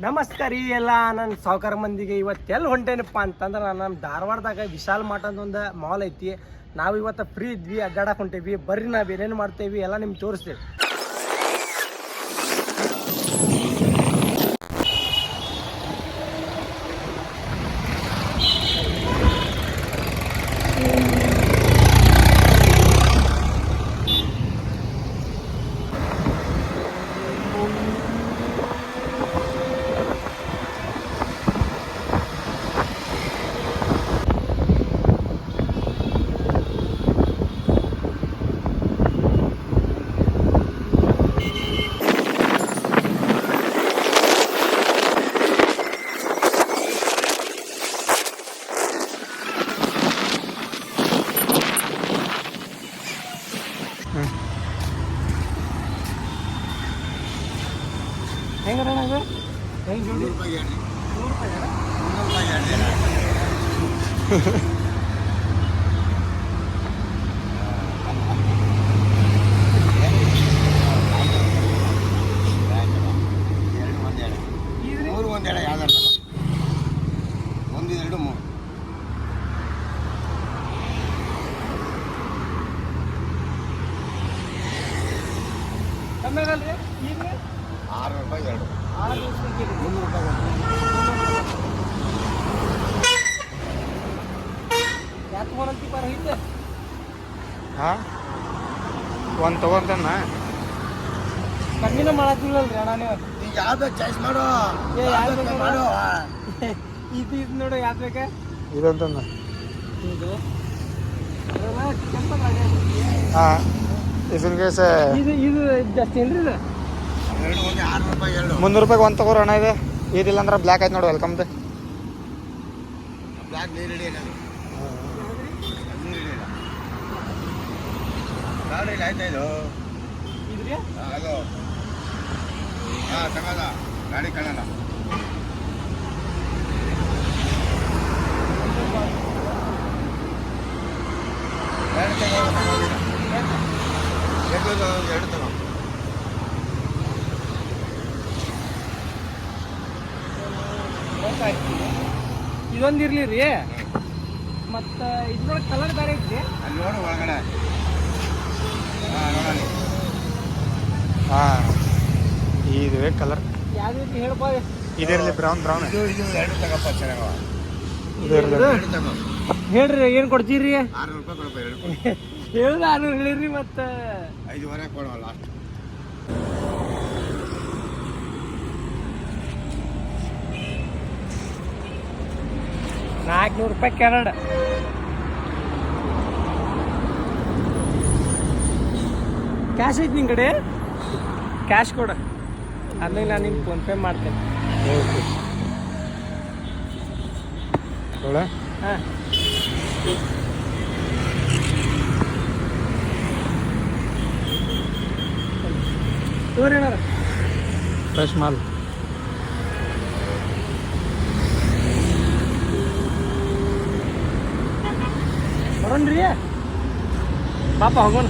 ನಮಸ್ಕಾರ ರೀ ಎಲ್ಲ ನನ್ನ ಸಾವುಕಾರ ಮಂದಿಗೆ ಇವತ್ತು ಎಲ್ಲಿ ಹೊಂಟೇನಪ್ಪ ಅಂತಂದ್ರೆ ನಮ್ಮ ಧಾರವಾಡದಾಗ ವಿಶಾಲ್ ಮಾರ್ಟ್ ಅಂತ ಒಂದು ಮಾಲ್ ಐತಿ. ನಾವು ಇವತ್ತು ಫ್ರೀ ಇದ್ವಿ, ಅಡ್ಡಾಡಕ್ಕೆ ಹೊಂಟೇವಿ. ಬರ್ರಿ ನಾವು ಏನೇನು ಮಾಡ್ತೇವಿ ಎಲ್ಲ ನಿಮ್ಗೆ ತೋರಿಸ್ತೇವೆ. ಹೆಂಗಣ್ಣ ಅದು ಹೆಂಗೆ ಜೋಡಿ? 100 ರೂಪಾಯಿ ಕಮ್ಮಿ ಆಗಲ್ರಿ ಈಗ 6 ರೂಪಾಯಿ 2 6 ರೂಪಾಯಿಗೆ 300 ರೂಪಾಯಿ ಯಾಕೆ ತಗೊಂಡಂತಿ ಪರ ಐತೆ? ಹಾಂ ಒಂದು ತಗೊಂತೇನ ಕಮ್ಮಿನ ಮಾಡತ್ತಿಲ್ಲಲ್ರಿ ಅಣ್ಣ ನೀವು. ಈಗ ಯಾವ್ದು ಚಾಯ್ಸ್ ಮಾಡು, ಯಾವ್ದು ಮಾಡು. ಇದು ನೋಡು ಯಾವ್ದು ಬೇಕಾ? ಇದಂತಂದ ಇದು ಹಾಂ ಇದನ್ ಕೇಸ ಇದು ಜಾಸ್ತಿ ಏನ್ರಿ ಇದು? 6 ರೂಪಾಯಿ 2 300 ರೂಪಾಯಿಗೆ ಒಂದು ತಗೋರು ಅಣ್ಣ ಇದೆ. ಇದಿಲ್ಲ ಅಂದ್ರೆ ಬ್ಲ್ಯಾಕ್ ಆಯ್ತು ನೋಡಿ ವೆಲ್ಕಮ್ದು. ಬ್ಲಾಕ್ ನೀರು ಹಿಡಿಯಲ್ಲ, ನೀರು ಹಿಡಿಯಲ್ಲ. ಗಾಡಿ ಇಲ್ಲ ಆಯ್ತಾ ಇದು? ಇದ್ರಿ ಅದು ಹಾಂ ತಗೋದ ಗಾಡಿ ಕಾಣಲ್ಲ. ಎರಡು ತಗೋ. ಇದೊಂದು ಇರ್ಲಿ ರೀ. ಮತ್ತು ಇದ್ರೊಳಗೆ ಕಲರ್ ಬೇರೆ ಐತ್ರಿ. ಅಲ್ಲಿ ನೋಡು ಒಳಗಡೆ. ಹಾಂ ನೋಡಲಿ. ಹಾಂ ಇದು ಕಲರ್ ಯಾವ್ದು ಐತಿ ಹೇಳ್ಬೋದು? ಇದಿರಲಿ ಬ್ರೌನ್ ಇದು ಎರಡು ತಗೋಪ್ಪ, ಚೆನ್ನಾಗವ. ಇದಿರಲಿ. ಎರಡು ತಗೋ. ಹೇಳ್ರಿ ಏನು ಕೊಡ್ತೀರಿ? 6 ರೂಪಾಯಿ ಕೊಡಪ್ಪ, 2 ಕೊಡು. ಹೇಳುದು 600 ಹೇಳಿರಿ. ಮತ್ತು 5.5 ಕೊಡುವ ಲಾಸ್ಟ್. ₹400 ಕೆರಡ್. ಕ್ಯಾಶ್ ಐತಿ ನಿನ್ನ ಕಡೆ? ಕ್ಯಾಶ್ ಕೊಡು, ಆಮೇಲೆ ನಾನು ನಿಮ್ಗೆ ಫೋನ್ಪೇ ಮಾಡ್ತೇನೆ. ಹಾಂ ತೋರಿ ಏನಾರ ಫ್ರೆಶ್ ಮಾಲ್. ಬರೋಣ್ರಿ ಪಾಪ ಹೋಗೋಣ.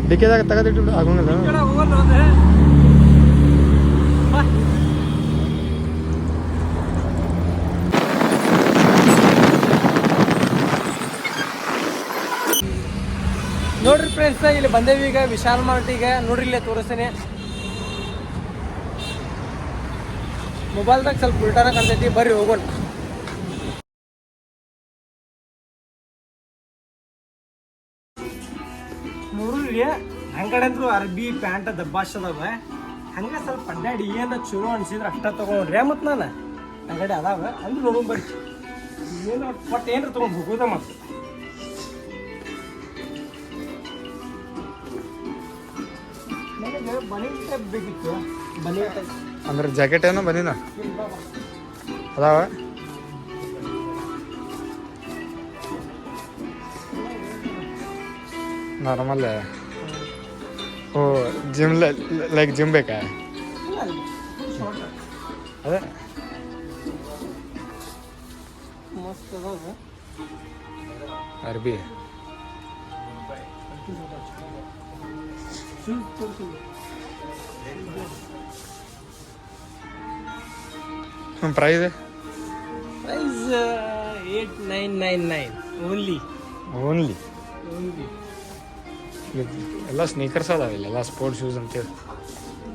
ಡಿಕ್ಕಿದಾಗ ತೆಗೆದಿಟ್ಟು ಆಗೋಂಗಿಲ್ಲ. ಹೋಗೋಣ ನೋಡ್ರಿ ಫ್ರೆಂಡ್ಸ್, ಇಲ್ಲಿ ಬಂದೇವಿ ಈಗ ವಿಶಾಲ್ ಮಾರ್ಟಿಗೆ. ನೋಡ್ರಿ ಇಲ್ಲೇ ತೋರಿಸ್ತೇನೆ. ಮೊಬೈಲ್ದಾಗ ಸ್ವಲ್ಪ ಉಲ್ಟಾನ ಕಾಣ್ತೈತಿ, ಬರ್ರಿ ಹೋಗೋಣ. ನೋಡ್ರಿ ಹಂಗಡೆ ಅಂದ್ರು ಅರ್ಬಿ ಪ್ಯಾಂಟ್ ದಬ್ಬಾಶ್ ಅದಾವ. ಹಂಗೆ ಸ್ವಲ್ಪ ಅಡ್ಡಾಡಿ ಏನು ಚಲೋ ಅನ್ಸಿದ್ರೆ ಅಷ್ಟ ತೊಗೊಂಡ್ರಿ. ಮತ್ತು ನಾನು ಅಂಗಡಿ ಅದಾವ ಅಂದ್ರೆ ನೋಡೋಣ ಬರ್ರಿ. ಏನು ಒಟ್ಟು ಏನ್ರ ತೊಗೊಂಡು ಹೋಗೋದ. ಮತ್ತು ನನಗೆ ಬನಿ ಟೈಪ್ ಬೇಕಿತ್ತು. ಬನಿ ಟೈಪ್ ಅಂದ್ರೆ ಜಾಕೆಟ್ ಏನೋ ಬಂದಿನ ಅದಾವ. ನಾರ್ಮಲ್. ಓ ಜಿಮ್ ಲೈಕ್ ಜಿಮ್ ಬೇಕಾ? ಅದೇ ಮಸ್ತ್ ಅದಾವ ಅರ್ಬಿ. ಶೂಸ್ ತೋರಿಸಿ. Price price 8999 only. Only only ಎಲ್ಲ ಸ್ನೀಕರ್ಸ್ ಅದಾವೆ ಇಲ್ಲೆಲ್ಲ ಸ್ಪೋರ್ಟ್ಸ್ ಶೂಸ್ ಅಂತೇಳಿ.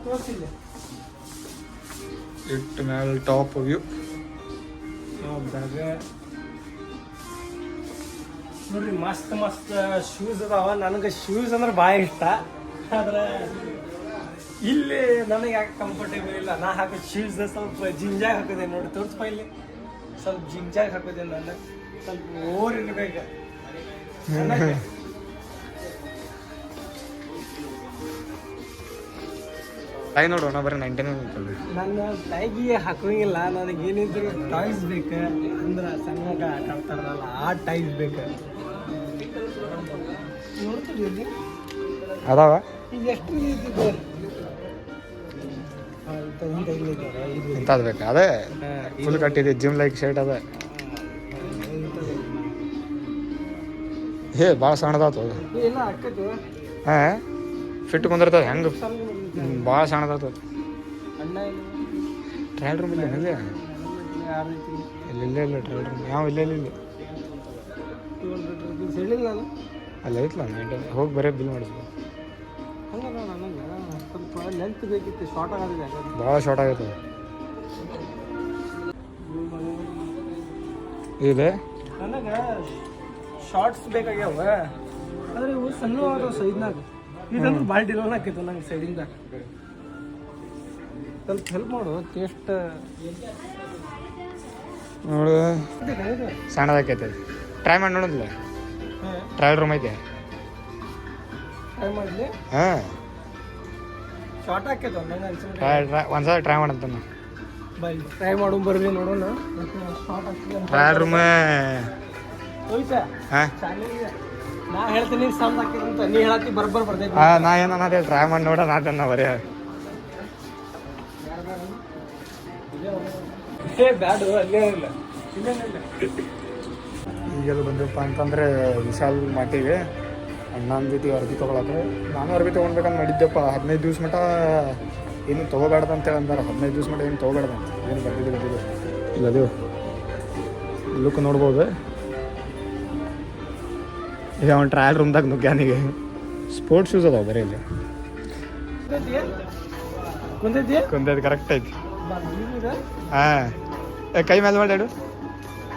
ತೋರಿಸಿಲ್ಲ ಇಟ್ಟು ಮೇಲೆ ಟಾಪ್ ವ್ಯೂ. ಹೌದಾಗ ನೋಡ್ರಿ ಮಸ್ತ್ ಮಸ್ತ್ ಶೂಸ್ ಅದಾವ. ನನಗೆ ಶೂಸ್ ಅಂದ್ರೆ ಭಾಳ ಇಷ್ಟ. ಆದ್ರೆ ಇಲ್ಲಿ ನನಗೆ ಯಾಕೆ ಕಂಫರ್ಟೇಬಲ್ ಇಲ್ಲ. ನಾ ಹಾಕೋ ಶೂಸ್ ಸ್ವಲ್ಪ ಜಿಂಜಾಗಿ ಹಾಕೋದೆ ನೋಡಿ. ತೋರಿಸ್ಪ ಇಲ್ಲಿ ಸ್ವಲ್ಪ ಜಿಂಜಾಗಿ ಹಾಕೋದೆ. ನಾನು ಸ್ವಲ್ಪ ಓವರ್ ಇರ್ಬೇಕು. ಟೈ ನೋಡೋಣ ಬರೀ 99 ನನ್ನ ಟೈಗಿ ಹಾಕೋಂಗಿಲ್ಲ. ನನಗೆ ಏನಿದ್ರು ಟಾಯ್ಸ್ ಬೇಕು. ಅಂದ್ರೆ ಸಣ್ಣಗ ಆಟ ಆಡ್ತಾರಲ್ಲ ಆ ಟೈಸ್ ಬೇಕು. ನೋಡ್ತೀವಿ ಅದಾವ. ಈಗ ಎಷ್ಟು ಇದ್ದಿದ್ದು ಇಂಥದ್ದು ಬೇಕಾ? ಅದೇ ಫುಲ್ ಕಟ್ಟಿದೆ ಜಿಮ್ ಲೈಕ್ ಶರ್ಟ್ ಅದ. ಭಾಳ ಸಣ್ಣದಾತು ಎಲ್ಲ ಹಾಕತ್ತು. ಹಾಂ ಫಿಟ್ ಕುಂದಿರ್ತದೆ ಹೆಂಗೆ ಭಾಳ ಸಣ್ಣದಾತು. ಅಣ್ಣ ಟ್ರಯಲ್ ರೂಮ್ ಇಲ್ಲ ಏನಿದೆ? ಯಾರು ರೀತಿ ಇಲ್ಲ ಟ್ರಯಲ್ ರೂಮ್ ಯಾವ ಇಲ್ಲ 200 rupees ಹೇಳಿಲ್ಲ ನಾನು. ಅಲ್ಲಿ ಐತ್ಲ ಹೋಗಿ ಬರೀ ಬಿಲ್ ಮಾಡಿಸ್ಬೋದು. ಹಂಗದ ನನಗೆ ಸ್ವಲ್ಪ ಲೆಂತ್ ಬೇಕಿತ್ತು. ಶಾರ್ಟ್ ಆಗೋದಿದೆ. ಭಾಳ ಶಾರ್ಟ್ ಆಗೈತೆ ಇದೆ. ನನಗೆ ಶಾರ್ಟ್ಸ್ ಬೇಕಾಗ್ಯಾವ. ಆದರೆ ಇವು ಸಣ್ಣ ಅದಾವ ಸೈಡ್ನಾಗ. ಇದಂದ್ರೆ ಭಾಳ ಡಿಲೋನ್ ಆಕೈತೆ ನಂಗೆ ಸೈಡಿಂದ. ಸ್ವಲ್ಪ ಹೆಲ್ಪ್ ಮಾಡು. ಟೇಸ್ಟ್ ನೋಡು ಸಣ್ಣದಾಕೈತೆ. ಟ್ರೈ ಮಾಡಿ ನೋಡೋದಿಲ್ಲ. ಟ್ರಯಲ್ ರೂಮ್ ಐತೆ. ಟ್ರೈ ಮಾಡಲಿ. ಹಾಂ ಶಾರ್ಟ್ ಆಕೈತೆ ನಂಗೆ ಅನ್ಸುತ್ತೆ. ಒಂದ್ಸಲ ಟ್ರೈ ಮಾಡಂತ ಬೈ ಟ್ರೈ ಮಾಡು ಬರ್ರಿ ನೋಡೋಣ. ಶಾರ್ಟ್ ಆಗ್ತದೆ. Trial room. ಹೋಯ್ತಾ ಹಾಂ ನಾ ಹೇಳ್ತೀನಿ ಸಣ್ಣ ಹಾಕಿದ್ರೆ ಅಂತ. ನೀ ಹೇಳತ್ತಿ ಬರ್ಬರ್ ಬರ್ತೈತಿ. ಹಾಂ ನಾ ಏನು ಅನ್ನೋದೇ ಟ್ರೈ ಮಾಡಿ ನೋಡೋಣ ಅದನ್ನ ಬರೀ. ಬ್ಯಾಡು ಅಲ್ಲೇ ಇಲ್ಲ. ಈಗೆಲ್ಲ ಬಂದಪ್ಪ ಅಂತಂದರೆ ವಿಶಾಲ್ ಮಾಟಿಗೆ ಅಣ್ಣನ ಜೊತೆ ಅರ್ಬಿ ತೊಗೊಳಕ್ಕೆ. ನಾನು ಅರ್ಬಿ ತೊಗೊಳ್ಬೇಕಂತ ಮಾಡಿದ್ದೆಪ್ಪ. 15 ದಿವ್ಸ ಮಟ್ಟ ಏನು ತೊಗೋಬೇಡ್ದು ಅಂತೇಳಿ ಅಂದಾರೆ. 15 ದಿವ್ಸ ಮಟ್ಟ ಏನು ತೊಗೋಬೇಡ್ದಂತ. ಏನು ಬಂದಿದ್ದು ಇಲ್ಲ ಅದು ಲುಕ್ ನೋಡ್ಬೋದು. ಈಗ ಅವ್ನು ಟ್ರಯಲ್ ರೂಮ್ದಾಗ ನುಗ್ಗ್ಯಾನಿಗೆ ಸ್ಪೋರ್ಟ್ಸ್ ಶೂಸ್ ಅದಾವ ಬರೀ ಇಲ್ಲಿ. ಕುಂದೈತಿ ಕರೆಕ್ಟ್ ಐತಿ. ಹಾಂ ಕೈ ಮೇಲೆ ಮಾಡಾಡು.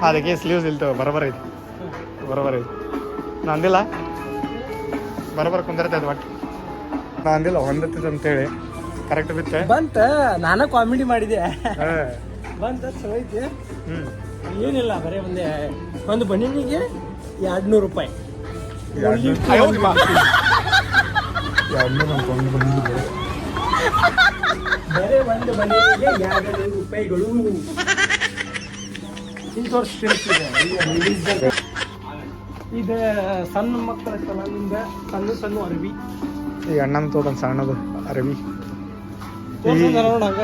ಅದಕ್ಕೆ ಸ್ಲೀವ್ಸ್ ಇಲ್ತವ. ಬರೋಬರ ಐತಿ ನಾ ಅಂದಿಲ್ಲ. ಬರೋಬರ ಕುಂದಿರ್ತೈತೆ ಒಟ್ಟು. ನಾ ಅಂದಿಲ್ಲ ಹೊಂದತ್ತೈತೆ ಅಂತೇಳಿ. ಕರೆಕ್ಟ್ ಬಿತ್ತೆ ಬಂತ. ನಾನ ಕಾಮಿಡಿ ಮಾಡಿದೆ. ಹಾಂ ಬಂತ ಚಲೋ ಐತಿ. ಹ್ಞೂ ಏನಿಲ್ಲ ಬರೀ ಒಂದು ಬನೀನಿಗೆ 200 ರೂಪಾಯಿ. ಬರೀ ಒಂದು ಬನೀನಿಗೆ 200 ರೂಪಾಯಿಗಳು. ಇದು ಸಣ್ಣ ಮಕ್ಕಳ ಸಲದಿಂದ ಸಣ್ಣ ಅರ್ಬಿ. ಈಗ ಅಣ್ಣನ ತೋದಂಗೆ ಸಣ್ಣದು ಅರಬಿ. ನೋಡ ಹಂಗ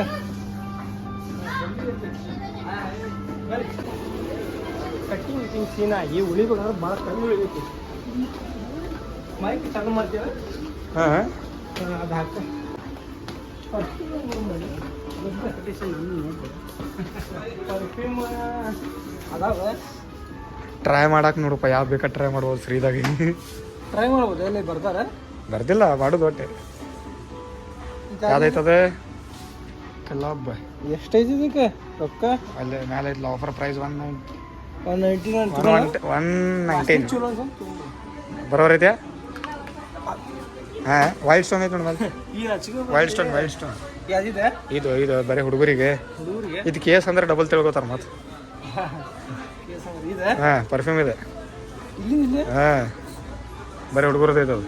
ಕಟ್ಟಿಂಗ್ ಗಿಟ್ಟಿಂಗ್ ಸೀನಾ. ಈ ಉಳಿಬೇಕಾದ್ರೆ ಭಾಳ ಕಮ್ಮಿ ಉಳಿಬೇಕು. ಮೈಕ್ ಚಾಲು ಮಾಡ್ತೀವ. ಹಾಂ ಅದು ಹಾಕ ಪರ್ಫ್ಯೂಮ್ ಅದಾವ. ಟ್ರೈ ಮಾಡಕ್ಕೆ ನೋಡಪ್ಪ ಯಾವ ಬೇಕಾ ಟ್ರೈ ಮಾಡ್ಬೋದು ಫ್ರೀದಾಗಿ. ಟ್ರೈ ಮಾಡ್ಬೋದು. ಎಲ್ಲಿ ಬರ್ತಾರ ಬರ್ದಿಲ್ಲ ಮಾಡೋದು ಒಟ್ಟೆ. ಯಾವ್ದೈತದೆ ಕಲಾಬ್. ಎಷ್ಟೈತಿ ಇದಕ್ಕೆ ರೊಕ್ಕ? ಅಲ್ಲೇ ಮೇಲೆ ಐತಲ್ಲ ಆಫರ್ ಪ್ರೈಸ್ 199. 119 ಚಲೋ ಅನ್ಸುತ್ತೆ. ಬರೋರ್ ಐತೆ. ಹಾಂ ವೈಲ್ಡ್ ಸ್ಟೋನ್ ಐತೆ ನೋಡಿ. ಈ ಹಚ್ಚಿಗೆ ವೈಲ್ಡ್ ಸ್ಟೋನ್ ಯಾವ್ದಿದೆ ಇದು ಬರೀ ಹುಡುಗರಿಗೆ. ಹುಡುಗರಿಗೆ ಇದು ಕೇಸ್ ಅಂದ್ರೆ ಡಬಲ್ ತಿಳ್ಕೊತಾರೆ ಮತ್ತೆ. ಇದೆ. ಹಾಂ ಪರ್ಫ್ಯೂಮ್ ಇದೆ. ಇಲ್ಲಿ ಹಾಂ ಬರೀ ಹುಡುಗರದ್ದು ಐತೆ ಅದು.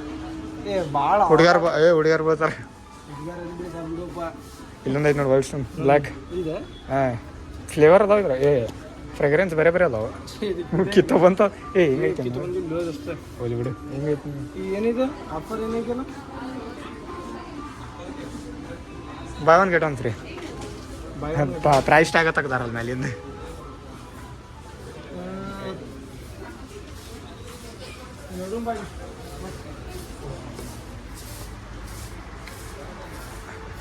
ಭಾಳ ಹುಡುಗಿಯರು ಬರ್ತಾರೆ. ಇಲ್ಲೊಂದು ಐತೆ ನೋಡಿ ವೈಲ್ಡ್ ಸ್ಟೋನ್ ಬ್ಲ್ಯಾಕ್. ಇದೆ. ಹಾಂ ಫ್ಲೇವರ್ ಅದಾವ ಇದ್ರ. ಫ್ರೆಗ್ರೆನ್ಸ್ ಬೇರೆ ಅದಾವ. ಕಿತ್ತ ಬಂತ. ಹಿಂಗೈತೆ ಹೋಲಿ ಬಿಡು. ಹಿಂಗೈತಿ ಏನಿದೆ ಆಫರ್ ಏನೈತಲ್ಲ. Buy one get one free. Price tag ತೆಗ್ದಾರಲ್ಲ ಮೇಲಿಂದ.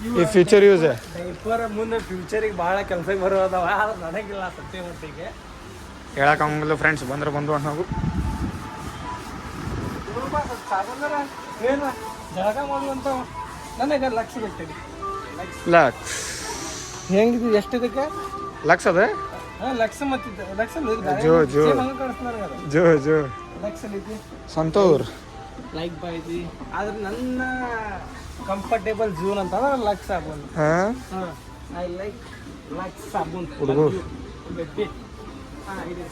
ಈ ಫ್ಯೂಚರ್ ಯೂಸ್ ಡೈಪರ್ ಮುಂದೆ ಫ್ಯೂಚರಿಗೆ ಭಾಳ ಕೆಲ್ಸಕ್ಕೆ ಬರೋದವ ಆದ್ರೆ ನನಗಿಲ್ಲ ಸತ್ಯ ಮಟ್ಟಿಗೆ ಹೇಳಕ್ಕಂಗಿಲ್ಲ ಫ್ರೆಂಡ್ಸ್ ಬಂದ್ರೆ ಬಂದು ಅನ್ನೋದು ಸಾಗಂದ್ರ ಏನು ಜಳಕ ಮಾಡುವಂತ ನನಗೆ ಲಕ್ಷ ಬಿಟ್ಟಿರಿ ಲಕ್ಸ್ ಹೆಂಗಿದ್ದು ಎಷ್ಟಿದಕ್ಕೆ ಲಕ್ಸ್ ಅದ ಹಾಂ ಲಕ್ಷ ಮತ್ತಿದ್ದ ಲಕ್ಷ ಜೋ ಜೋ ಜೋ ಜೋ ಲಕ್ಷ ಐತಿ ಸಂತೂರ್ ಲೈಕ್ ಬಾಯ್ತಿ ಆದ್ರೆ ನನ್ನ ಕಂಫರ್ಟೇಬಲ್ ಜೂನ್ ಅಂತ ಅಂದ್ರೆ ಲಕ್ಸ್ ಸಾಬೂನ್ ಹಾಂ ಹಾಂ ಐ ಲೈಕ್ ಲಕ್ಸ್ ಸಾಬೂನ್ ಹುಡುಗು ಬೆಬ್ಬಿ ಹಾಂ ಇದೆ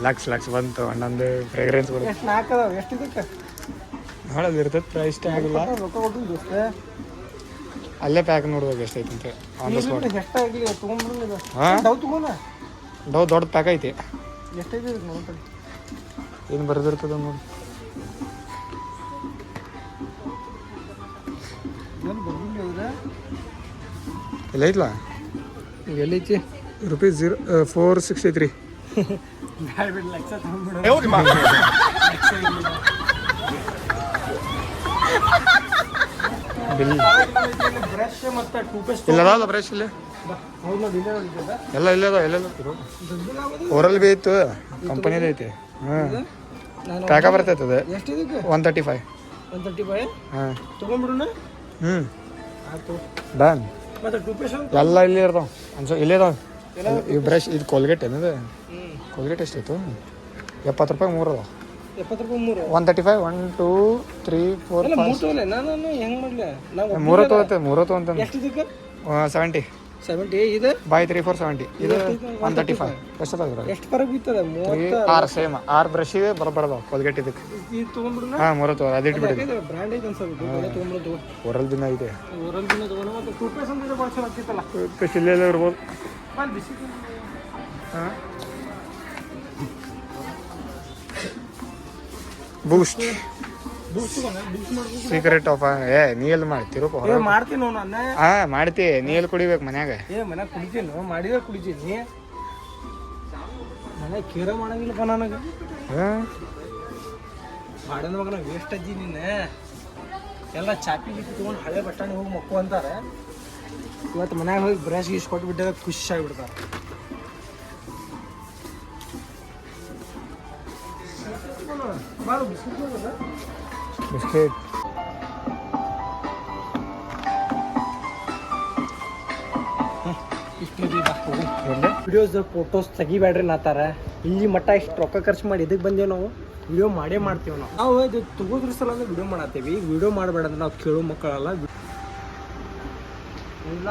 ಲಕ್ಸ್ ಬಂತು ಅಣ್ಣಂದು ಫ್ರೇಗ್ರೆನ್ಸ್ ಕೊಡು ಎಷ್ಟು ನಾಲ್ಕು ಅದಾವ ಎಷ್ಟಿದಕ್ಕೆ ನೋಡೋದು ಇರ್ತದೆ ಪ್ರೈಸ್ ಆಗಿಲ್ಲ ರೊಕ್ಕ ಕೊಟ್ಟು ದೋಸ್ತ ಅಲ್ಲೇ ಪ್ಯಾಕ್ ನೋಡ್ಬೇಕು ಎಷ್ಟೈತೆ ಅಂತ ಆನ್ ದ ಸ್ಪಾಟ್ ಎಷ್ಟಾಗಲಿ ತೊಗೊಂಡ್ಬಿಡು ಹಾಂ ಡವ್ ತಗೋಣ ದೊಡ್ಡ ಪ್ಯಾಕ್ ಐತಿ ಎಷ್ಟೈತಿ ನೋಡ್ರಿ ಏನು ಬರೆದಿರ್ತದ ನೋಡಿ ಏನು ಬರ್ಬಿಡ್ಲಿ ಹೌದಾ ಇಲ್ಲ ಐತ್ಲಾ ಎಲ್ಲೈತಿ ರುಪೀಸ್ 463 ಬಿಡು ಲಕ್ಷ ತಗೊಂಡ್ಬಿಡು ಬಿಲ್ ಬ್ರಷ್ ಮತ್ತು ಟೂಪೇಸ್ಟ್ ಇಲ್ಲದ ಬ್ರಷ್ ಇಲ್ಲಿ ಹೌದು ನೋಡಿ ಇಲ್ಲೇ ನೋಡಿದ್ದ ಎಲ್ಲ ಇಲ್ಲದ ಓರಲ್ ಬಿ ಇತ್ತು ಕಂಪನಿದ ಐತಿ ಹಾಂ ಪ್ಯಾಕ ಬರ್ತೈತೆ ಅದು ಎಷ್ಟಿದಕ್ಕೆ 135 135 ಹಾಂ ತೊಗೊಂಡ್ಬಿಡೋಣ ಹ್ಞೂ ಆಯ್ತು ಡನ್ ಮತ್ತು ಟೂಪೇಸ್ಟ್ ಎಲ್ಲ ಇಲ್ಲಿ ಇರ್ತಾವ ಇಲ್ಲೇ ಇದಾವ ಈ ಬ್ರಷ್ ಇದು ಕೋಲ್ಗೇಟ್ ಏನದು ಹ್ಞೂ ಕೋಲ್ಗೇಟ್ ಎಷ್ಟಾಯ್ತು 70 ರೂಪಾಯಿ 3 ಅದಾವ 70 ರೂಪಾಯಿ 3 135 1 2 3 4 ಅಲ್ಲ 3 ತೊಗೊಲೆ ನಾನು ಹೆಂಗೆ ಮಾಡಲಿ ನಾವು 3 ತೊಗೊತೆ 3 ತೊಗೊಂತ ಎಷ್ಟಿದಕ್ಕೆ 70 70 ಇದು ಬೈ 3470 ಇದು 135 ಎಷ್ಟು ಅದ ಎಷ್ಟು ಫರಕ್ ಬಿತ್ತದ 30 ಆರು ಸೇಮ್ 6 ಬ್ರಷಿಗೆ ಬರಬಾರ್ದು ಕೋಲ್ಗೇಟ್ ಇದಕ್ಕೆ ಇದು ತೊಗೊಂಡ್ಬಿಡೋಣ ಹಾಂ 3 ತೊಗೊಳ ಅದು ಇಟ್ಬಿಡಿ ಬ್ರ್ಯಾಂಡ್ ಐತೆ ಅನ್ಸಬೇಕು ಬೇರೆ ತೊಗೊಂಡ್ಬಿಡು ಓರಲ್ ದಿನ ಇದೆ ಓರಲ್ ದಿನ ತೊಗೊಂಡು ಮತ್ತು ಟೂಪೇಸ್ಟ್ ಅಂದ್ರೆ ಭಾಳ ಚಲೋ ಆಗ್ತಿತ್ತಲ್ಲ ಇಲ್ಲೆಲ್ಲ ಇರ್ಬೋದು ಬಂದು ಬಿಸಿ ಹಾಂ ಬೂಸ್ಟ್ ಬೂಸ್ಟ್ ತಗೊಂಡ ಬೂಸ್ಟ್ ಮಾಡ್ಬೇಕು ಸೀಕ್ರೆಟ್ ಆಫ್ ನೀ ಎಲ್ಲಿ ಮಾಡ್ತಿರೋ ಏ ಮಾಡ್ತೀನಿ ನೋಡು ನಾನು ಹಾಂ ಮಾಡ್ತಿ ನೀ ಎಲ್ಲಿ ಕುಡಿಬೇಕು ಮನ್ಯಾಗ ಏ ಮನ್ಯಾಗ ಕುಡಿತೀನಿ ಮಾಡಿದ್ರೆ ಕುಡಿತೀನಿ ಮನ್ಯಾಗ ಕೇರ ಮಾಡಂಗಿಲ್ಲಪ್ಪ ನನಗೆ ಹಾಂ ಮಾಡಿದ ಮಗನ ವೇಸ್ಟ್ ಅಜ್ಜಿ ನಿನ್ನ ಎಲ್ಲ ಚಾಪಿ ಗೀಪಿ ತೊಗೊಂಡು ಹಳೆ ಬಸ್ ಸ್ಟ್ಯಾಂಡ್ ಹೋಗಿ ಮಕ್ಕು ಅಂತಾರೆ ಇವತ್ತು ಮನ್ಯಾಗ ಹೋಗಿ ಬ್ರಷ್ ಗೀಸ್ ಕೊಟ್ಬಿಟ್ಟಿದ್ರೆ ಖುಷಿ ಆಗಿಬಿಡ್ತಾರೆ ಬಿಸ್ಕೆಟ್ ವಿಡಿಯೋಸ್ ಫೋಟೋಸ್ ತೆಗಿಬೇಡ್ರಿ ನಾತಾರ ಇಲ್ಲಿ ಮಟ್ಟ ಇಷ್ಟು ರೊಕ್ಕ ಖರ್ಚು ಮಾಡಿ ಇದಕ್ಕೆ ಬಂದೇವು ನಾವು ವಿಡಿಯೋ ಮಾಡೇ ಮಾಡ್ತೀವಿ ನಾವು ಇದು ತಗೋದ್ರ ಸಲ ಅಂದ್ರೆ ವಿಡಿಯೋ ಮಾಡತ್ತೀವಿ ಈಗ ವಿಡಿಯೋ ಮಾಡಬೇಡ ಅಂದ್ರೆ ನಾವು ಕೇಳೋ ಮಕ್ಕಳಲ್ಲ ಇಲ್ಲ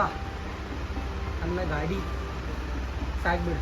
ಅನ್ನ ಗಾಡಿ ಸಾಕ್ಬಿಡು